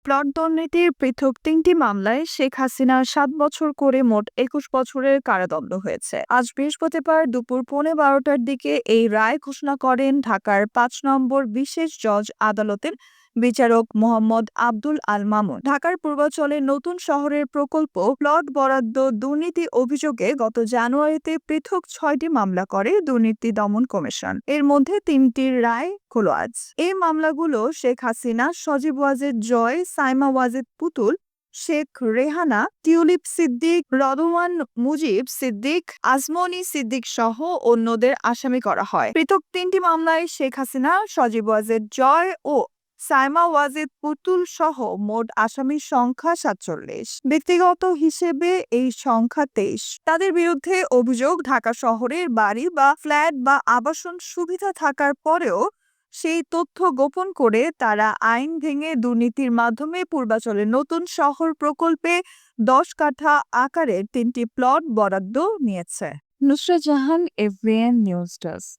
Plot দুর্নীতির পৃথক ৩টি মামলায় শেখ হাসিনার ৭ বছর করে মোট ২১ বছরের কারাদণ্ড হয়েছে। আজ বৃহস্পতিবার দুপুর ১৫:১২টার দিকে এই রায় ঘোষণা করেন ঢাকার ৫ নম্বর বিশেষ জজ আদালতের বিচারক মোহাম্মদ আব্দুল আল মামুন। ঢাকার পূর্বাঞ্চলের নতুন শহরের প্রকল্প প্লট বরাদ্দ দুর্নীতি অভিযোগে গত জানুয়ারিতে পৃথক ৬টি মামলা করে দুর্নীতি দমন কমিশন। এর মধ্যে ৩টির রায় হলো আজ। এই মামলাগুলো শেখ হাসিনা, সজীব ওয়াজেদ জয়, সাইমা ওয়াজেদ পুতুল, শেখ রেহানা, টিউলিপ সিদ্দিক, রদওয়ান মুজিব সিদ্দিক, আজমনি সিদ্দিক সহ অন্যদের আসামি করা হয়। পৃথক ৩টি মামলায় শেখ হাসিনা, সজীব ওয়াজেদ জয় ও সাইমা ওয়াজেদ পুতুল সহ মোট আসামির সংখ্যা ৪৭। ব্যক্তিগত হিসেবে এই সংখ্যা ২৩। তাদের বিরুদ্ধে অভিযোগ, ঢাকা শহরের বাড়ি বা ফ্ল্যাট বা আবাসন সুবিধা থাকার পরেও সেই তথ্য গোপন করে তারা আইন ভেঙে দুর্নীতির মাধ্যমে পূর্বাঞ্চলের নতুন শহর প্রকল্পে ১০ কাঠা আকারের ৩টি প্লট বরাদ্দ নিয়েছে। Nusrat Jahan, এফবিএন news desk.